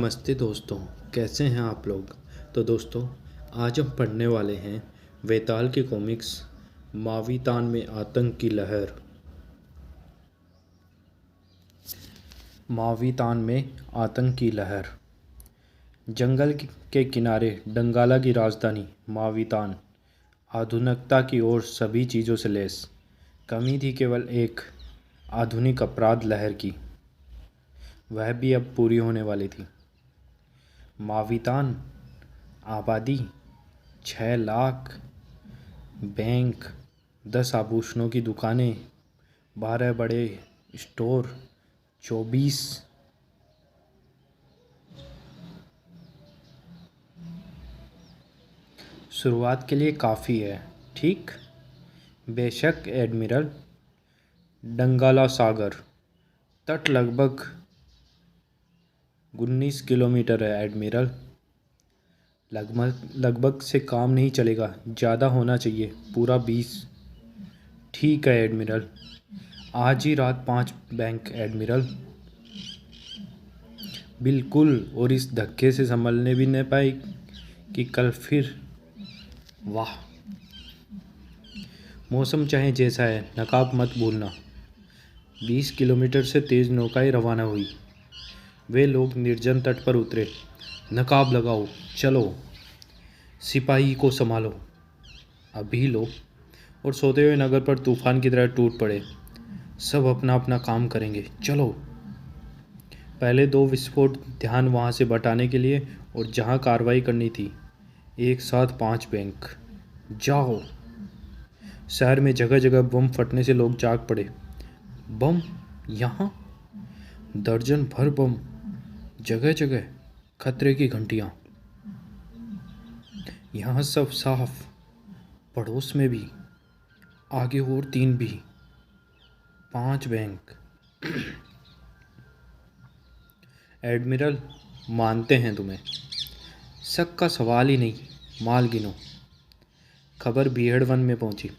नमस्ते दोस्तों, कैसे हैं आप लोग। तो दोस्तों, आज हम पढ़ने वाले हैं वेताल की कॉमिक्स मावितान में आतंक की लहर। मावितान में आतंक की लहर। जंगल के किनारे डंगाला की राजधानी मावितान आधुनिकता की ओर सभी चीज़ों से लैस। कमी थी केवल एक आधुनिक अपराध लहर की, वह भी अब पूरी होने वाली थी। मावितान आबादी 6 लाख, बैंक, 10 आभूषणों की दुकानें, 12 बड़े स्टोर, 24 शुरुआत के लिए काफ़ी है, ठीक। बेशक एडमिरल। डंगाला सागर तट लगभग 19 किलोमीटर है एडमिरल। लगभग से काम नहीं चलेगा, ज़्यादा होना चाहिए, पूरा 20। ठीक है एडमिरल। आज ही रात 5 बैंक एडमिरल। बिल्कुल, और इस धक्के से संभलने भी न पाए कि कल फिर। वाह। मौसम चाहे जैसा है, नकाब मत भूलना। 20 किलोमीटर से तेज़ नौकाएं रवाना हुई। वे लोग निर्जन तट पर उतरे। नकाब लगाओ, चलो। सिपाही को संभालो। अभी लो। और सोते हुए नगर पर तूफान की तरह टूट पड़े। सब अपना अपना काम करेंगे, चलो। पहले 2 विस्फोट ध्यान वहाँ से बटाने के लिए, और जहाँ कार्रवाई करनी थी। एक साथ 5 बैंक। जाओ। शहर में जगह जगह बम फटने से लोग जाग पड़े। बम यहाँ? दर्जन भर बम, जगह जगह खतरे की घंटियाँ। यहाँ सब साफ, पड़ोस में भी, आगे और 3 भी, 5 बैंक। एडमिरल, मानते हैं तुम्हें, शक का सवाल ही नहीं। माल गिनो। खबर बीहड़ वन में पहुंची।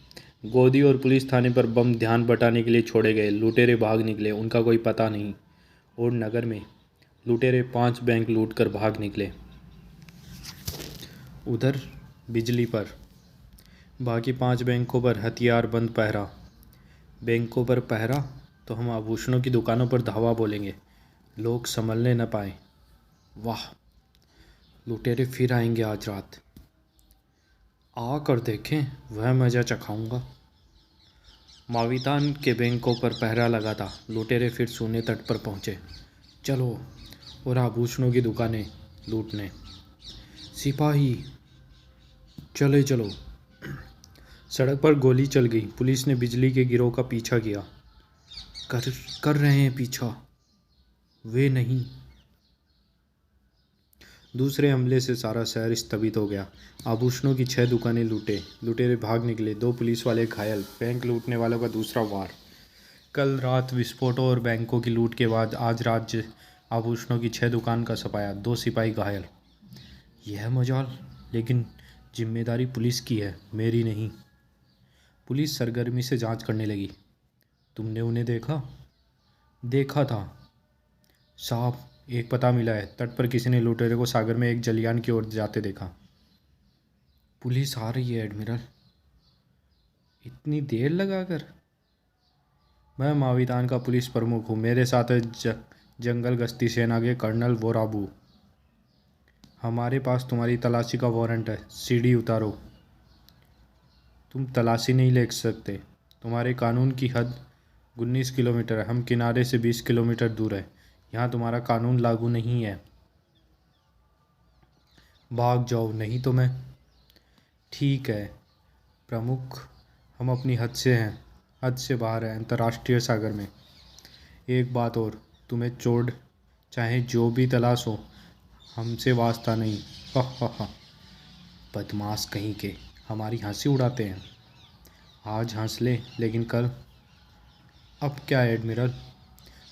गोदी और पुलिस थाने पर बम ध्यान बटाने के लिए छोड़े गए। लुटेरे भाग निकले, उनका कोई पता नहीं। और नगर में लुटेरे 5 बैंक लूटकर भाग निकले। उधर बिजली पर बाकी 5 बैंकों पर हथियार बंद पहरा। बैंकों पर पहरा तो हम आभूषणों की दुकानों पर धावा बोलेंगे, लोग संभलने न पाए। वाह, लुटेरे फिर आएंगे आज रात। आकर देखें, वह मज़ा चखाऊंगा। मावितान के बैंकों पर पहरा लगा था। लुटेरे फिर सोने तट पर पहुंचे। चलो, और आभूषणों की दुकानें लूटने। सिपाही, चले चलो। सड़क पर गोली चल गई। पुलिस ने बिजली के गिरोह का पीछा किया। कर रहे हैं पीछा। वे नहीं। दूसरे हमले से सारा शहर स्थगित हो गया। आभूषणों की 6 दुकानें लूटे। लुटेरे भाग निकले। 2 पुलिस वाले घायल। बैंक लूटने वालों का दूसरा वार। कल रात विस्फोटों और बैंकों की लूट के बाद आज रात आभूषणों की 6 दुकान का सफाया। 2 सिपाही घायल। यह मजाल, लेकिन जिम्मेदारी पुलिस की है, मेरी नहीं। पुलिस सरगर्मी से जांच करने लगी। तुमने उन्हें देखा? देखा था साहब, एक पता मिला है। तट पर किसी ने लुटेरे को सागर में एक जलियान की ओर जाते देखा। पुलिस आ रही है एडमिरल। इतनी देर लगाकर? मैं मावितान का पुलिस प्रमुख हूँ। मेरे साथ है जंगल गश्ती सेना के कर्नल वोराबू। हमारे पास तुम्हारी तलाशी का वारंट है। सीढ़ी उतारो। तुम तलाशी नहीं ले सकते। तुम्हारे कानून की हद 19 किलोमीटर है। हम किनारे से 20 किलोमीटर दूर है। यहाँ तुम्हारा कानून लागू नहीं है। भाग जाओ, नहीं तो मैं। ठीक है प्रमुख, हम अपनी हद से हैं, हद से बाहर है, अंतर्राष्ट्रीय सागर में। एक बात और, तुम्हें चोर चाहे जो भी तलाश हो, हमसे वास्ता नहीं। हा। बदमाश कहीं के, हमारी हंसी उड़ाते हैं। आज हंस ले, लेकिन कल। अब क्या एडमिरल,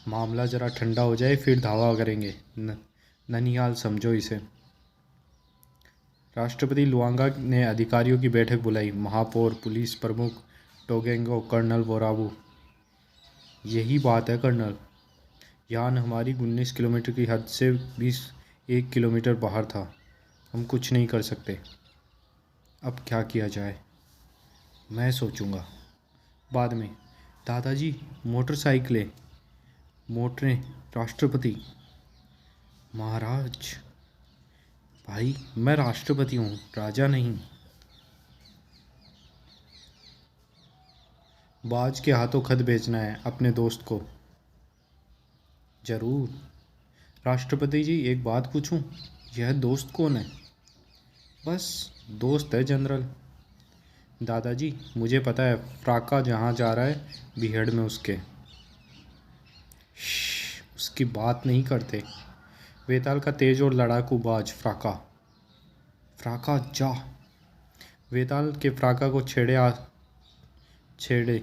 मामला ज़रा ठंडा हो जाए फिर धावा करेंगे। ननिहाल समझो इसे। राष्ट्रपति लुआंगा ने अधिकारियों की बैठक बुलाई। महापौर, पुलिस प्रमुख टोगेंगो, कर्नल वोराबू। यही बात है कर्नल। यहाँ हमारी 19 किलोमीटर की हद से 20 1 किलोमीटर बाहर था। हम कुछ नहीं कर सकते। अब क्या किया जाए? मैं सोचूंगा बाद में। दादाजी, मोटरसाइकिलें, मोटरें, राष्ट्रपति। महाराज, भाई मैं राष्ट्रपति हूँ, राजा नहीं। बाज के हाथों खत भेजना है अपने दोस्त को। जरूर। राष्ट्रपति जी, एक बात पूछूं? यह दोस्त कौन है? बस दोस्त है, जनरल। दादाजी, मुझे पता है फ्राका जहाँ जा रहा है, बीहड़ में उसके। उसकी बात नहीं करते। वेताल का तेज और लड़ाकू बाज फ्राका। फ्राका जा। वेताल के फ्राका को छेड़े।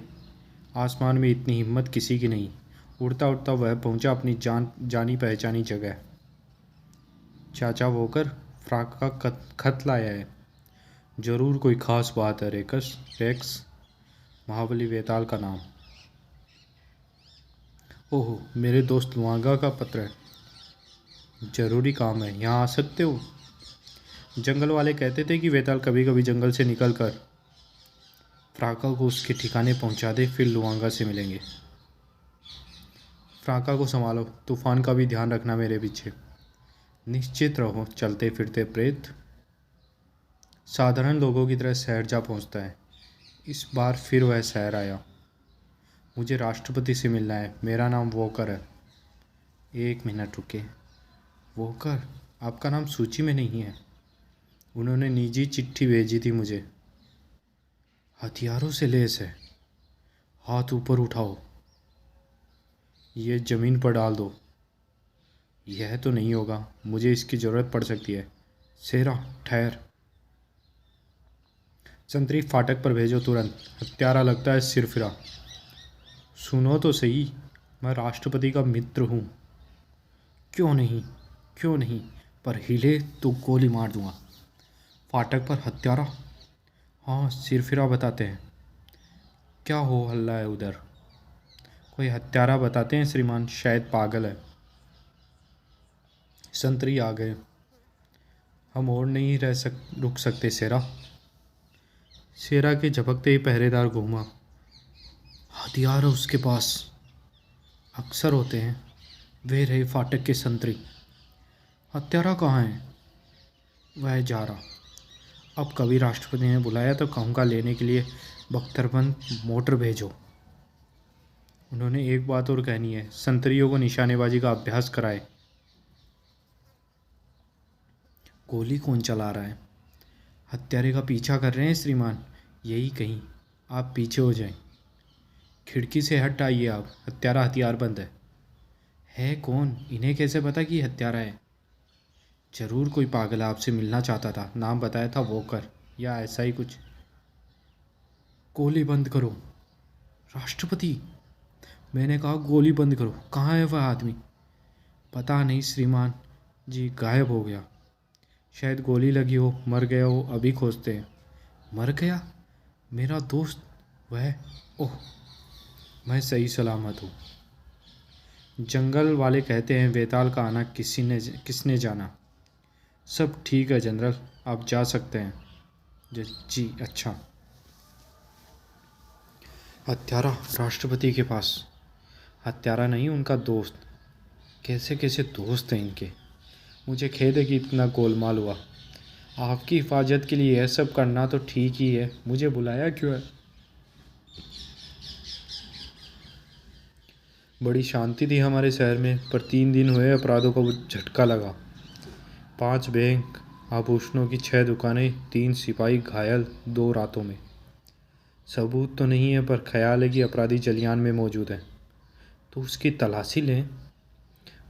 आसमान में इतनी हिम्मत किसी की नहीं। उड़ता उड़ता वह पहुंचा अपनी जानी पहचानी जगह। चाचा वोकर, फ्राका खत लाया है। जरूर कोई खास बात है। रेक्स, महाबली वेताल का नाम। ओह, मेरे दोस्त लुआंगा का पत्र है। जरूरी काम है, यहाँ आ सकते हो? जंगल वाले कहते थे कि वेताल कभी कभी जंगल से निकलकर फ्राका को उसके ठिकाने पहुंचा दे, फिर लुआंगा से मिलेंगे। फ्राका को संभालो, तूफान का भी ध्यान रखना मेरे पीछे। निश्चित रहो, चलते फिरते प्रेत। साधारण लोगों की तरह शहर जा पहुंचता है। इस बार फिर वह शहर आया। मुझे राष्ट्रपति से मिलना है, मेरा नाम वोकर है। 1 मिनट रुके। वोकर, आपका नाम सूची में नहीं है। उन्होंने निजी चिट्ठी भेजी थी मुझे। हथियारों से लैस है। हाथ ऊपर उठाओ। ये ज़मीन पर डाल दो। यह तो नहीं होगा, मुझे इसकी ज़रूरत पड़ सकती है। सेरा, ठहर। संतरी फाटक पर भेजो तुरंत। हत्यारा लगता है सिरफिरा। सुनो तो सही, मैं राष्ट्रपति का मित्र हूँ। क्यों नहीं, क्यों नहीं, पर हिले तो गोली मार दूंगा। फाटक पर हत्यारा? हाँ, सिरफिरा बताते हैं। क्या हो हल्ला है उधर? कोई हत्यारा बताते हैं श्रीमान, शायद पागल है। संतरी आ गए। हम और नहीं रुक सकते सेरा। सेरा के झपकते ही पहरेदार घूमा। हथियार उसके पास अक्सर होते हैं। वे रहे फाटक के संतरी। हत्यारा कहाँ है? वह जा रहा। अब कभी राष्ट्रपति ने बुलाया तो कहूँगा लेने के लिए बख्तरबंद मोटर भेजो। उन्होंने एक बात और कहनी है, संतरियों को निशानेबाजी का अभ्यास कराए। गोली कौन चला रहा है? हत्यारे का पीछा कर रहे हैं श्रीमान, यही कहीं। आप पीछे हो जाएं। खिड़की से हट आइए आप, हत्यारा हथियारबंद है कौन? इन्हें कैसे पता कि हत्यारा है? जरूर कोई पागल आपसे मिलना चाहता था। नाम बताया था वोकर, या ऐसा ही कुछ। गोली बंद करो। राष्ट्रपति, मैंने कहा गोली बंद करो। कहाँ है वह आदमी? पता नहीं श्रीमान जी, गायब हो गया। शायद गोली लगी हो, मर गया हो, अभी खोजते हैं। मर गया? मेरा दोस्त वह? ओह, मैं सही सलामत हूँ। जंगल वाले कहते हैं वेताल का आना किसने जाना। सब ठीक है जनरल, आप जा सकते हैं। जी अच्छा। हत्यारा राष्ट्रपति के पास। हत्यारा नहीं, उनका दोस्त। कैसे कैसे दोस्त हैं इनके। मुझे खेद है कि इतना गोलमाल हुआ। आपकी हिफाजत के लिए यह सब करना तो ठीक ही है, मुझे बुलाया क्यों है? बड़ी शांति थी हमारे शहर में, पर 3 दिन हुए अपराधों का वो झटका लगा। 5 बैंक, आभूषणों की 6 दुकानें, 3 सिपाही घायल 2 रातों में। सबूत तो नहीं है, पर ख्याल है कि अपराधी जलियान में मौजूद है। तो उसकी तलाशी लें।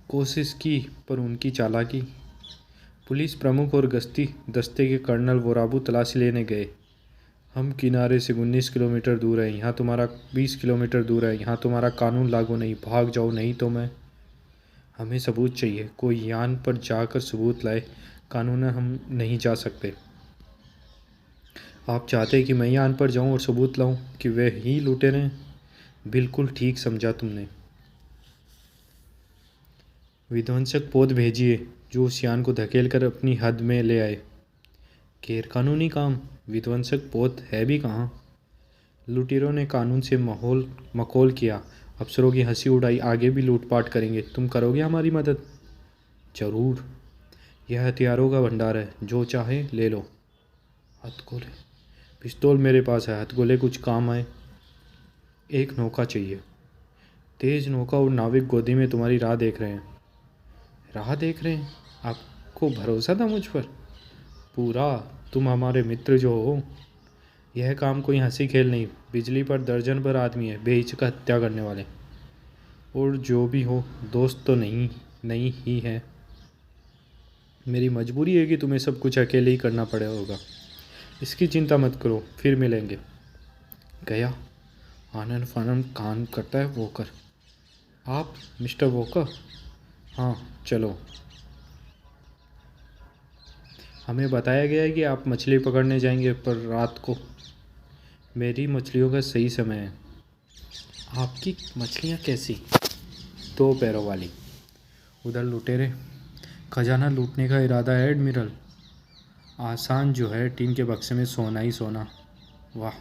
कोशिश की, पर उनकी चालाकी। पुलिस प्रमुख और गश्ती दस्ते के कर्नल वोराबू तलाशी लेने गए। हम किनारे से 19 किलोमीटर दूर है, यहाँ तुम्हारा 20 किलोमीटर दूर है। यहाँ तुम्हारा कानून लागू नहीं, भाग जाओ नहीं तो मैं। हमें सबूत चाहिए, कोई यान पर जाकर सबूत लाए। कानून हम नहीं जा सकते। आप चाहते हैं कि मैं यान पर जाऊं और सबूत लाऊं कि वे ही लुटेरे हैं? बिल्कुल ठीक समझा तुमने। विध्वंसक पोत भेजिए जो उस यान को धकेल कर अपनी हद में ले आए। गैरकानूनी काम? विध्वंसक पोत है भी कहाँ? लुटेरों ने कानून से मखौल किया, अफसरों की हंसी उड़ाई, आगे भी लूटपाट करेंगे। तुम करोगे हमारी मदद? जरूर। यह हथियारों का भंडार है, जो चाहे ले लो। हथगोले? पिस्तौल मेरे पास है, हथगोले कुछ काम आए। एक नौका चाहिए। तेज नौका और नाविक गोदी में तुम्हारी राह देख रहे हैं। राह देख रहे हैं? आपको भरोसा था मुझ पर? पूरा। तुम हमारे मित्र जो हो। यह काम कोई हंसी खेल नहीं, बिजली पर दर्जन भर आदमी है बेहिचक हत्या करने वाले। और जो भी हो, दोस्त तो नहीं ही है। मेरी मजबूरी है कि तुम्हें सब कुछ अकेले ही करना पड़े होगा। इसकी चिंता मत करो, फिर मिलेंगे। गया। आनंद फानन काम करता है वोकर। आप मिस्टर वोकर? हाँ, चलो। हमें बताया गया है कि आप मछली पकड़ने जाएंगे, पर रात को। मेरी मछलियों का सही समय है। आपकी मछलियाँ कैसी? 2 पैरों वाली। उधर लुटेरे? खजाना लूटने का इरादा है एडमिरल। आसान जो है, टीन के बक्से में सोना ही सोना। वाह।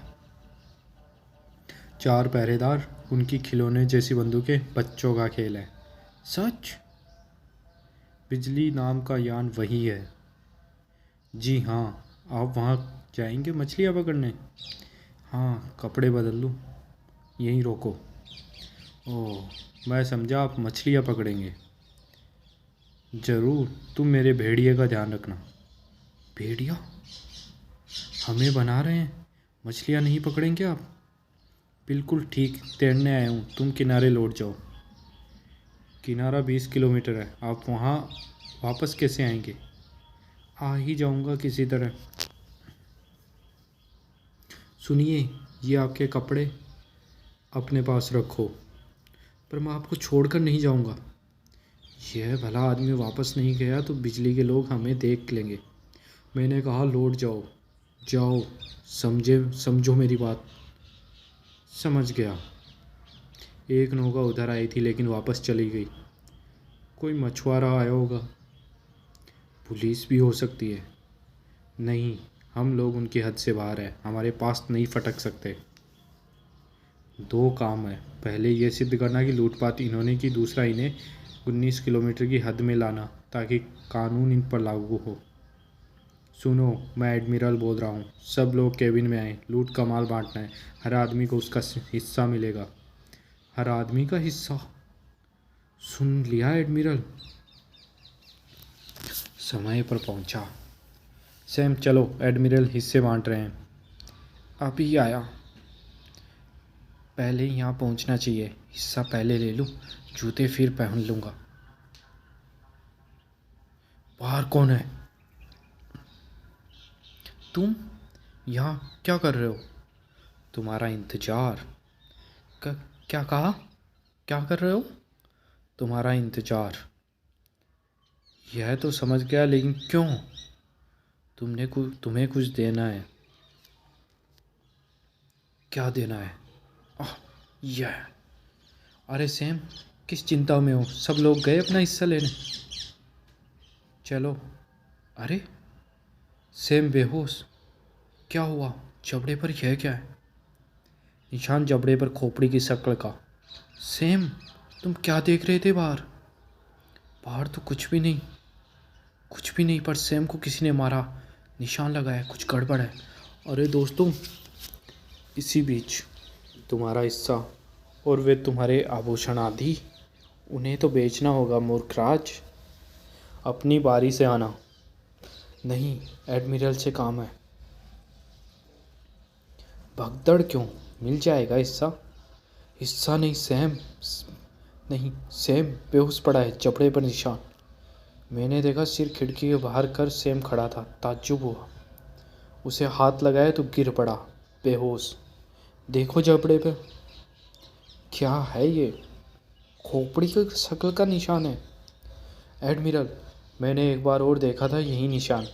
4 पहरेदार, उनकी खिलौने जैसी बंदूकें, बच्चों का खेल है। सच? बिजली नाम का यान वही है। जी हाँ। आप वहाँ जाएंगे मछलियाँ पकड़ने? हाँ, कपड़े बदल लूँ। यहीं रोको। ओह, मैं समझा आप मछलियाँ पकड़ेंगे। ज़रूर। तुम मेरे भेड़िए का ध्यान रखना। भेड़िया? हमें बना रहे हैं? मछलियाँ नहीं पकड़ेंगे आप? बिल्कुल ठीक, तैरने आया हूँ, तुम किनारे लौट जाओ। किनारा 20 किलोमीटर है, आप वहाँ वापस कैसे आएंगे? आ ही जाऊँगा किसी तरह। सुनिए, ये आपके कपड़े अपने पास रखो। पर मैं आपको छोड़कर नहीं जाऊँगा। यह भला आदमी वापस नहीं गया तो बिजली के लोग हमें देख लेंगे। मैंने कहा लौट जाओ। जाओ। समझो मेरी बात। समझ गया। एक नौका उधर आई थी लेकिन वापस चली गई। कोई मछुआरा आया होगा। पुलिस भी हो सकती है। नहीं, हम लोग उनकी हद से बाहर हैं, हमारे पास नहीं फटक सकते। 2 काम है, पहले ये सिद्ध करना कि लूटपाट इन्होंने की, दूसरा इन्हें 19 किलोमीटर की हद में लाना ताकि कानून इन पर लागू हो। सुनो, मैं एडमिरल बोल रहा हूँ, सब लोग केबिन में आए। लूट का माल बांटना है, हर आदमी को उसका हिस्सा मिलेगा। हर आदमी का हिस्सा? सुन लिया एडमिरल। समय पर पहुंचा। सैम चलो, एडमिरल हिस्से बांट रहे हैं। अभी आया। पहले यहाँ पहुंचना चाहिए, हिस्सा पहले ले लूँ, जूते फिर पहन लूँगा। बाहर कौन है? तुम यहाँ क्या कर रहे हो? तुम्हारा इंतजार। क्या कहा? क्या कर रहे हो? तुम्हारा इंतजार। यह तो समझ गया, लेकिन क्यों? तुम्हें कुछ देना है। क्या देना है? यह। अरे सैम, किस चिंता में हो? सब लोग गए अपना हिस्सा लेने। चलो। अरे सैम बेहोश। क्या हुआ? जबड़े पर यह क्या है? निशान जबड़े पर खोपड़ी की शक्ल का। सैम, तुम क्या देख रहे थे बाहर? बाहर तो कुछ भी नहीं। कुछ भी नहीं, पर सैम को किसी ने मारा, निशान लगाया, कुछ गड़बड़ है। अरे दोस्तों, इसी बीच तुम्हारा हिस्सा और वे तुम्हारे आभूषण आदि, उन्हें तो बेचना होगा मूर्खराज। अपनी बारी से आना। नहीं, एडमिरल से काम है। भगदड़ क्यों? मिल जाएगा हिस्सा। हिस्सा नहीं सैम। नहीं, सैम बेहोश पड़ा है, जबड़े पर निशान। मैंने देखा, सिर खिड़की के बाहर कर सैम खड़ा था। ताज्जुब हुआ, उसे हाथ लगाया तो गिर पड़ा बेहोश। देखो जबड़े पे। क्या है ये? खोपड़ी की शक्ल का निशान है। एडमिरल, मैंने एक बार और देखा था यही निशान,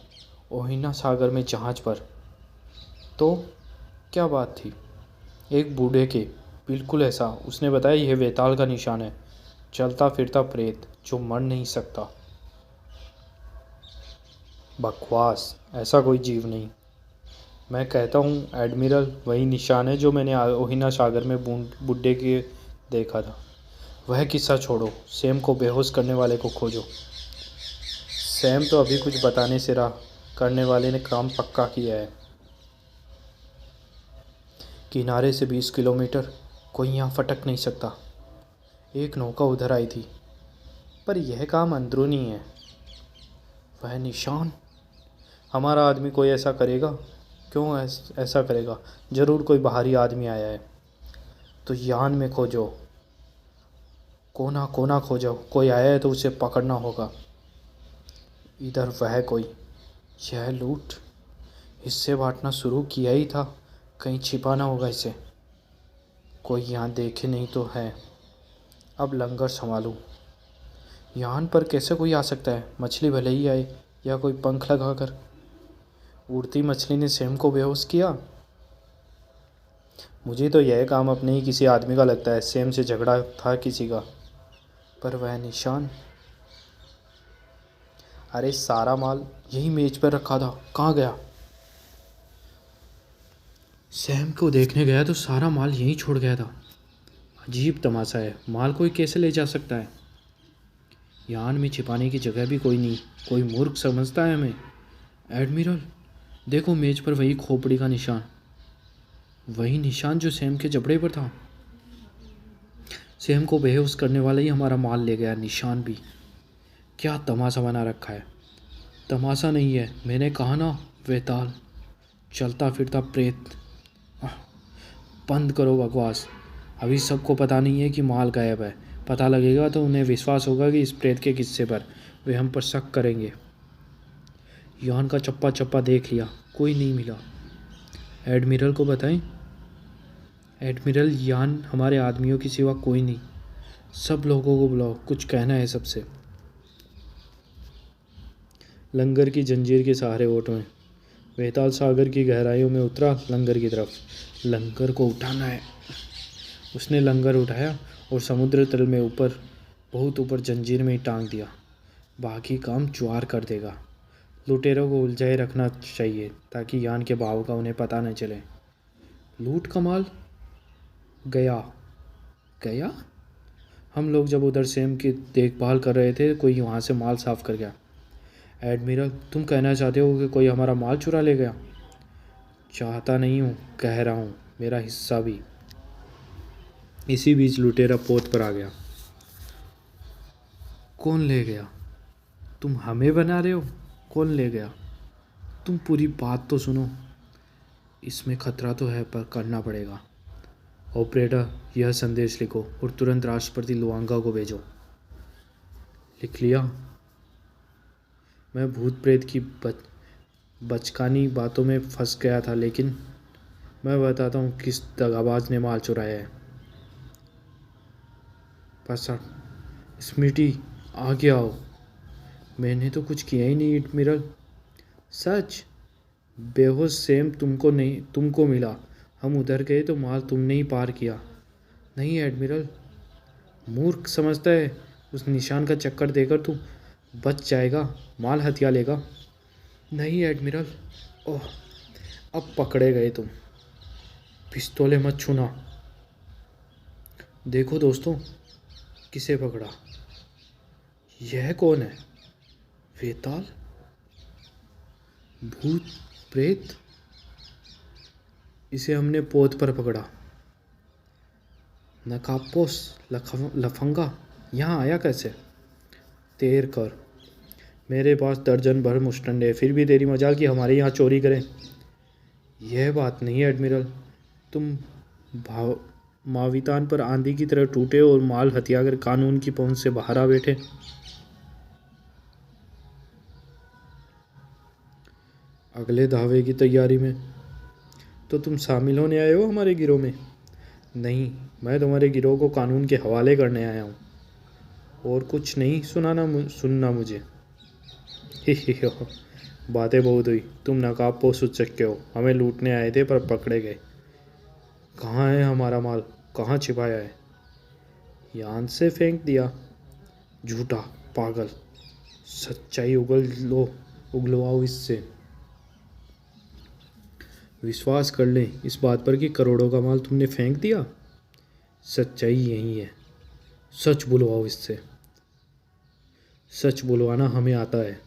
ओहिना सागर में जहाज पर। तो क्या बात थी? एक बूढ़े के, बिल्कुल ऐसा। उसने बताया यह वेताल का निशान है, चलता फिरता प्रेत, जो मर नहीं सकता। बकवास, ऐसा कोई जीव नहीं। मैं कहता हूँ एडमिरल वही निशान है जो मैंने ओहिना सागर में बुड्ढे के देखा था। वह किस्सा छोड़ो, सैम को बेहोश करने वाले को खोजो। सैम तो अभी कुछ बताने से रहा, करने वाले ने काम पक्का किया है। किनारे से 20 किलोमीटर, कोई यहाँ फटक नहीं सकता। एक नौका उधर आई थी, पर यह काम अंदरूनी है। वह निशान, हमारा आदमी कोई ऐसा करेगा? क्यों ऐसा करेगा? ज़रूर कोई बाहरी आदमी आया है। तो यान में खोजो, कोना कोना खोजो, कोई आया है तो उसे पकड़ना होगा। इधर वह कोई, यह लूट, हिस्से बांटना शुरू किया ही था, कहीं छिपाना होगा इसे। कोई यहाँ देखे नहीं तो है। अब लंगर संभालूं। यान पर कैसे कोई आ सकता है? मछली भले ही आए या कोई पंख लगाकर। उड़ती मछली ने सैम को बेहोश किया। मुझे तो यह काम अपने ही किसी आदमी का लगता है। सैम से झगड़ा था किसी का। पर वह निशान, अरे सारा माल यही मेज पर रखा था, कहाँ गया? सैम को देखने गया तो सारा माल यहीं छोड़ गया था। अजीब तमाशा है, माल कोई कैसे ले जा सकता है? यान में छिपाने की जगह भी कोई नहीं। कोई मूर्ख समझता है हमें। एडमिरल, देखो मेज पर वही खोपड़ी का निशान, वही निशान जो सैम के जबड़े पर था। सैम को बेहोश करने वाला ही हमारा माल ले गया, निशान भी। क्या तमाशा बना रखा है? तमाशा नहीं है, मैंने कहा ना, वेताल, चलता फिरता प्रेत। बंद करो बकवास। अभी सबको पता नहीं है कि माल गायब है। पता लगेगा तो उन्हें विश्वास होगा कि इस प्रेत के किस्से पर, वे हम पर शक करेंगे। यान का चप्पा चप्पा देख लिया, कोई नहीं मिला। एडमिरल को बताएं? एडमिरल, यान हमारे आदमियों की सिवा कोई नहीं। सब लोगों को बुलाओ, कुछ कहना है सबसे। लंगर की जंजीर के सहारे ओट में वेताल सागर की गहराइयों में उतरा लंगर की तरफ। लंगर को उठाना है। उसने लंगर उठाया और समुद्र तल में ऊपर, बहुत ऊपर जंजीर में ही टांग दिया। बाकी काम ज्वार कर देगा। लुटेरों को उलझाए रखना चाहिए ताकि यान के भाव का उन्हें पता न चले। लूट का माल गया गया। हम लोग जब उधर सैम की देखभाल कर रहे थे, कोई वहाँ से माल साफ कर गया। एडमिरल, तुम कहना चाहते हो कि कोई हमारा माल चुरा ले गया? चाहता नहीं हूँ, कह रहा हूँ, मेरा हिस्सा भी। इसी बीच लुटेरा पोत पर आ गया। कौन ले गया? तुम हमें बना रहे हो? कौन ले गया? तुम पूरी बात तो सुनो। इसमें खतरा तो है, पर करना पड़ेगा। ऑपरेटर, यह संदेश लिखो और तुरंत राष्ट्रपति लुआंगा को भेजो। लिख लिया। मैं भूत प्रेत की बचकानी बातों में फंस गया था, लेकिन मैं बताता हूँ किस दगाबाज ने माल चुराया है। पर स्मिटी, आगे आओ। मैंने तो कुछ किया ही नहीं एडमिरल। सच? बेहोश सैम तुमको मिला। हम उधर गए तो माल तुमने ही पार किया। नहीं एडमिरल, मूर्ख समझता है उस निशान का चक्कर देकर तू बच जाएगा, माल हथिया लेगा। नहीं एडमिरल। ओह, अब पकड़े गए तुम। पिस्तौलें मत छूना। देखो दोस्तों, किसे पकड़ा? यह कौन है? वेताल? भूत प्रेत? इसे हमने पोत पर पकड़ा। नकापोस लफंगा यहाँ आया कैसे? देर कर, मेरे पास दर्जन भर मुस्टंडे, फिर भी तेरी मजाल कि हमारे यहाँ चोरी करें। यह बात नहीं है एडमिरल। तुम मावितान पर आंधी की तरह टूटे और माल हथियाकर कानून की पहुंच से बाहर आ बैठे। अगले धावे की तैयारी में तो तुम शामिल होने आए हो हमारे गिरोह में? नहीं, मैं तुम्हारे गिरोह को कानून के हवाले करने आया हूँ, और कुछ नहीं सुनना मुझे। ही बातें बहुत हुई। तुम नकाबपोश उच्चके हो, हमें लूटने आए थे पर पकड़े गए। कहाँ है हमारा माल? कहाँ छिपाया है? यान से फेंक दिया। झूठा। पागल, सच्चाई उगलवाओ इससे। विश्वास कर ले इस बात पर कि करोड़ों का माल तुमने फेंक दिया। सच्चाई यही है, सच बुलवाओ इससे। सच बुलवाना हमें आता है,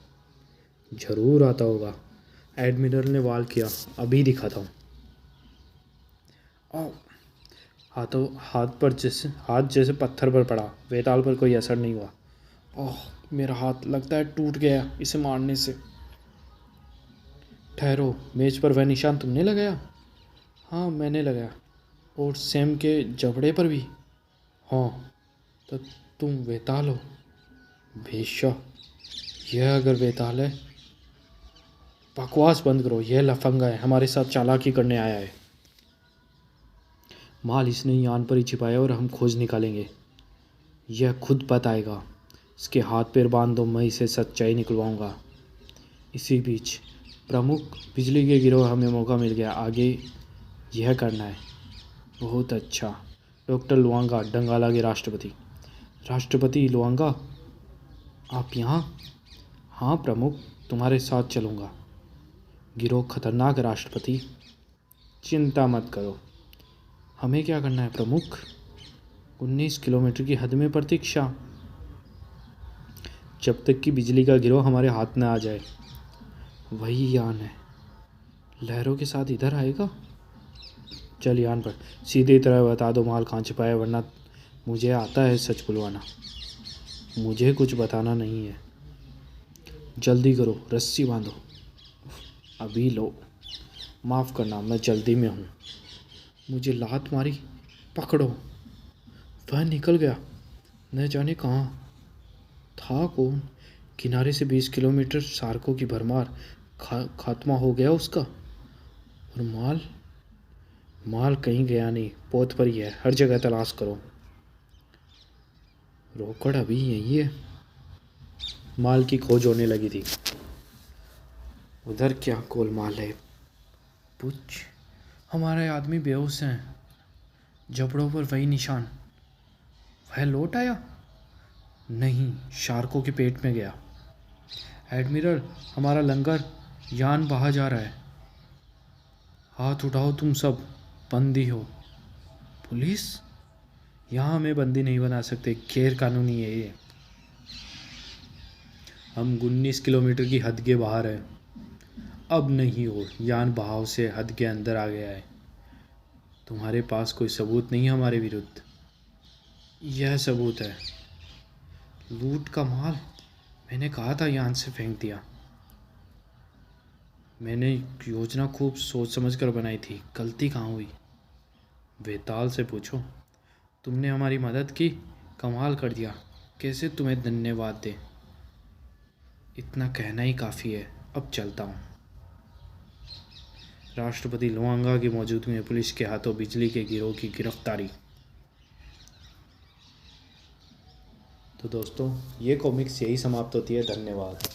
ज़रूर आता होगा। एडमिरल ने वार किया, अभी दिखाता हूँ। हाथ जैसे पत्थर पर पड़ा। वेताल पर कोई असर नहीं हुआ। ओह, मेरा हाथ लगता है टूट गया इसे मारने से। ठहरो, मेज पर वह निशान तुमने लगाया? हाँ, मैंने लगाया। और सैम के जबड़े पर भी? हाँ। तो तुम वेताल हो? बेशक। यह अगर वेताल है, बकवास बंद करो। यह लफंगा है, हमारे साथ चालाकी करने आया है। माल इसने यान पर ही छिपाया और हम खोज निकालेंगे। यह खुद बताएगा। इसके हाथ पैर बांध दो, मैं इसे सच्चाई निकलवाऊंगा। इसी बीच प्रमुख बिजली के गिरोह, हमें मौका मिल गया। आगे यह करना है। बहुत अच्छा। डॉक्टर लुआंगा, डंगाला के राष्ट्रपति। राष्ट्रपति लुआंगा, आप यहाँ? हाँ प्रमुख, तुम्हारे साथ चलूँगा। गिरोह खतरनाक राष्ट्रपति। चिंता मत करो। हमें क्या करना है प्रमुख? 19 किलोमीटर की हद में प्रतीक्षा, जब तक कि बिजली का गिरोह हमारे हाथ में आ जाए। वही यान है, लहरों के साथ इधर आएगा। चल यान पर सीधी तरह बता दो माल कहाँ छिपाया, वरना मुझे आता है सच बुलवाना। मुझे कुछ बताना नहीं है। जल्दी करो, रस्सी बांधो। अभी लो। माफ़ करना, मैं जल्दी में हूँ। मुझे लात मारी, पकड़ो। वह निकल गया, न जाने कहाँ था। कौन? किनारे से 20 किलोमीटर शार्कों की भरमार। खात्मा हो गया उसका। और माल कहीं गया नहीं, पोत पर ही है। हर जगह तलाश करो। रोकड़ अभी यही है। माल की खोज होने लगी थी। उधर क्या गोलमाल है? पूछ। हमारे आदमी बेहोश हैं, जबड़ों पर वही निशान। वह लौट आया? नहीं, शार्कों के पेट में गया। एडमिरल, हमारा लंगर यान बहा जा रहा है। हाथ उठाओ तुम सब, बंदी हो। पुलिस? यहाँ हमें बंदी नहीं बना सकते, गैर कानूनी है ये। हम 19 किलोमीटर की हद के बाहर हैं। अब नहीं हो, यान बहाव से हद के अंदर आ गया है। तुम्हारे पास कोई सबूत नहीं है हमारे विरुद्ध? यह सबूत है। लूट का माल मैंने कहा था यान से फेंक दिया। मैंने योजना खूब सोच समझ कर बनाई थी, गलती कहाँ हुई? वेताल से पूछो। तुमने हमारी मदद की, कमाल कर दिया। कैसे तुम्हें धन्यवाद दें? इतना कहना ही काफ़ी है, अब चलता हूँ। राष्ट्रपति लुआंगा की मौजूदगी में पुलिस के हाथों बिजली के गिरोह की गिरफ्तारी। तो दोस्तों, ये कॉमिक्स यही समाप्त होती है। धन्यवाद।